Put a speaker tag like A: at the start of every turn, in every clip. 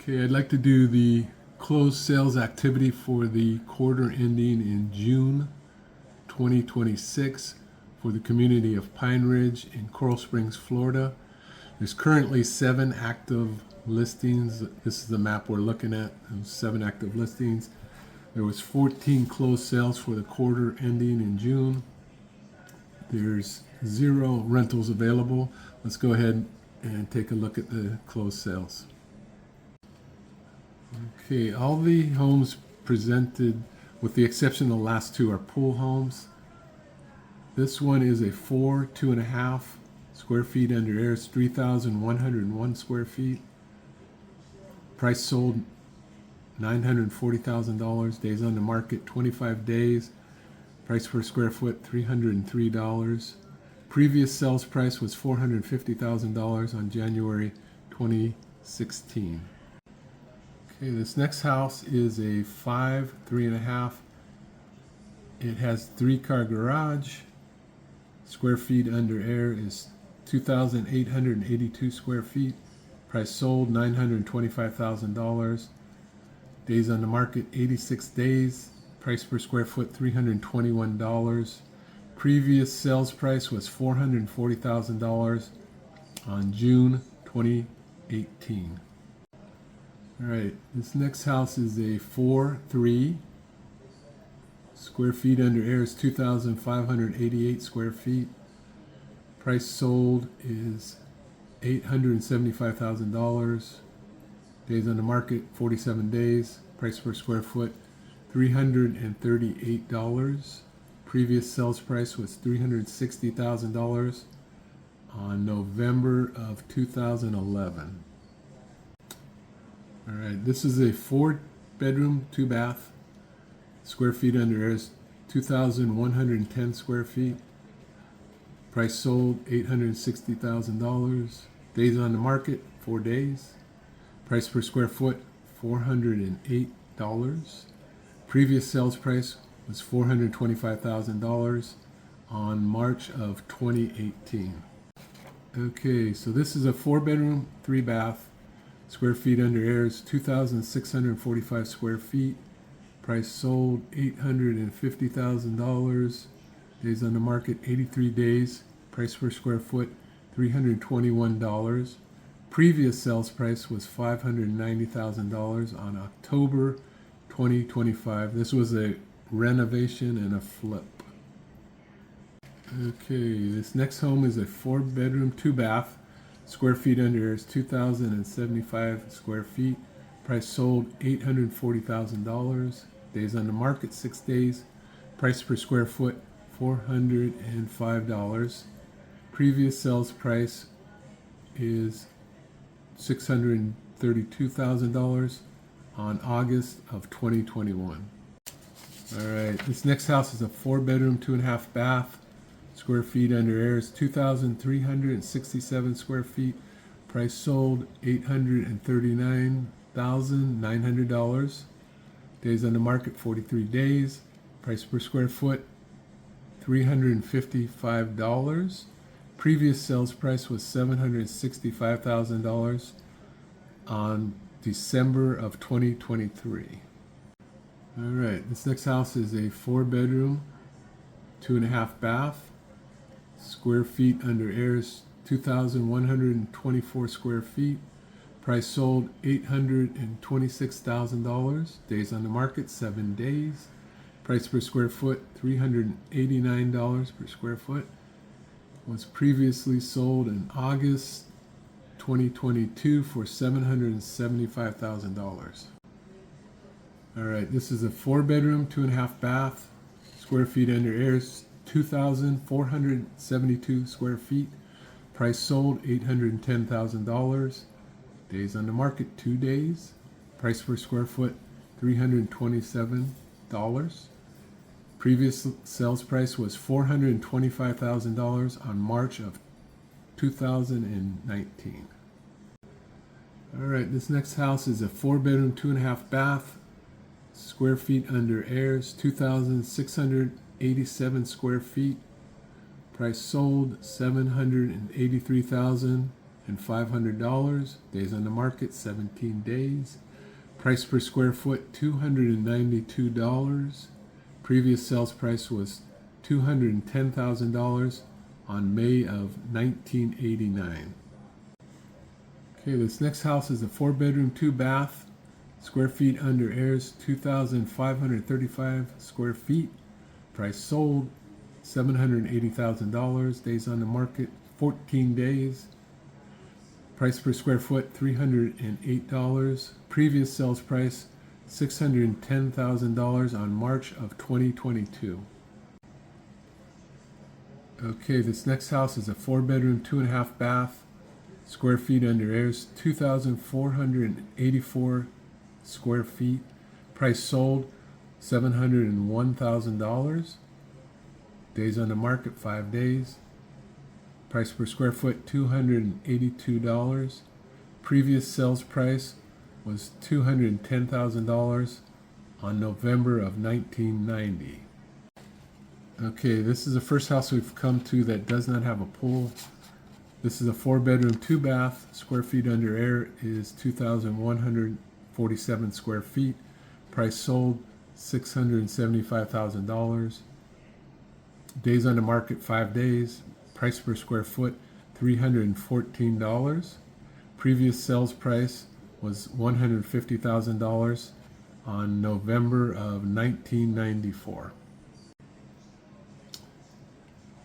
A: Okay, I'd like to do the closed sales activity for the quarter ending in June 2026 for the community of Pine Ridge in Coral Springs, Florida. There's currently 7 active listings. This is the map we're looking at. There's 7 active listings. There was 14 closed sales for the quarter ending in June. There's 0 rentals available. Let's go ahead and take a look at the closed sales. Okay, all the homes presented, with the exception of the last 2, are pool homes. This one is a 2.5 square feet under air. It's 3,101 square feet. Price sold $940,000. Days on the market 25 days. Price per square foot $303. Previous sales price was $450,000 on January 2016. Okay, this next house is a 3.5. It has 3-car garage. Square feet under air is 2,882 square feet. Price sold $925,000. Days on the market 86 days. Price per square foot $321. Previous sales price was $440,000 on June 2018. All right, this next house is a 4.3. Square feet under air is 2,588 square feet. Price sold is $875,000. Days on the market 47 days. Price per square foot $338. Previous sales price was $360,000 on November of 2011. All right, this is a 4-bedroom, 2-bath. Square feet under air is 2,110 square feet. Price sold $860,000. Days on the market 4 days. Price per square foot $408. Previous sales price was $425,000 on March of 2018. Okay, so this is a 4-bedroom, 3-bath. Square feet under air is 2,645 square feet. Price sold $850,000. Days on the market 83 days. Price per square foot $321. Previous sales price was $590,000 on October 2025. This was a renovation and a flip. Okay, this next home is a 4-bedroom, 2-bath. Square feet under air is 2,075 square feet. Price sold $840,000. Days on the market 6 days. Price per square foot $405. Previous sales price is $632,000 on August of 2021. All right, this next house is a 4-bedroom, 2.5 bath. Square feet under air is 2,367 square feet. Price sold $839,900. Days on the market 43 days. Price per square foot $355. Previous sales price was $765,000 on December of 2023. All right, this next house is a 4-bedroom, 2.5 bath. Square feet under air is 2,124 square feet. Price sold $826,000. Days on the market 7 days. Price per square foot $389 per square foot. Was previously sold in August 2022 for $775,000. All right, this is a 4-bedroom, 2.5 bath. Square feet under air is 2,472 square feet. Price sold $810,000. Days on the market 2 days. Price per square foot $327. Previous sales price was $425,000 on March of 2019. All right, this next house is a 4-bedroom, 2.5 bath. Square feet under air is 2,687 square feet. Price sold $783,000. $2,500. Days on the market, 17 days. Price per square foot, $292. Previous sales price was $210,000 on May of 1989. Okay, this next house is a 4-bedroom, 2-bath. Square feet under airs, 2,535 square feet. Price sold, $780,000. Days on the market, 14 days. Price per square foot, $308. Previous sales price, $610,000 on March of 2022. Okay, this next house is a 4-bedroom, 2.5-bath. Square feet under airs, 2,484 square feet. Price sold, $701,000. Days on the market, 5 days. Price per square foot, $282. Previous sales price was $210,000 on November of 1990. Okay, this is the first house we've come to that does not have a pool. This is a 4-bedroom, 2-bath. Square feet under air is 2,147 square feet. Price sold, $675,000. Days on the market, 5 days. Price per square foot, $314. Previous sales price was $150,000 on November of 1994.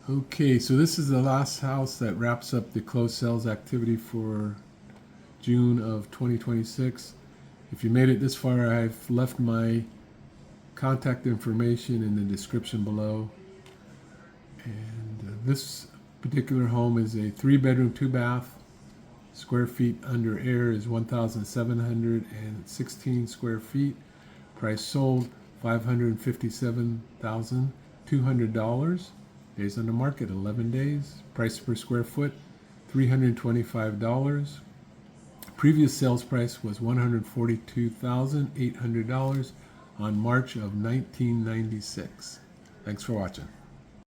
A: Okay, so this is the last house that wraps up the closed sales activity for June of 2026. If you made it this far, I've left my contact information in the description below. And this particular home is a 3-bedroom, 2-bath. Square feet under air is 1,716 square feet. Price sold, $557,200. Days on the market, 11 days. Price per square foot, $325. Previous sales price was $142,800 on March of 1996. Thanks for watching.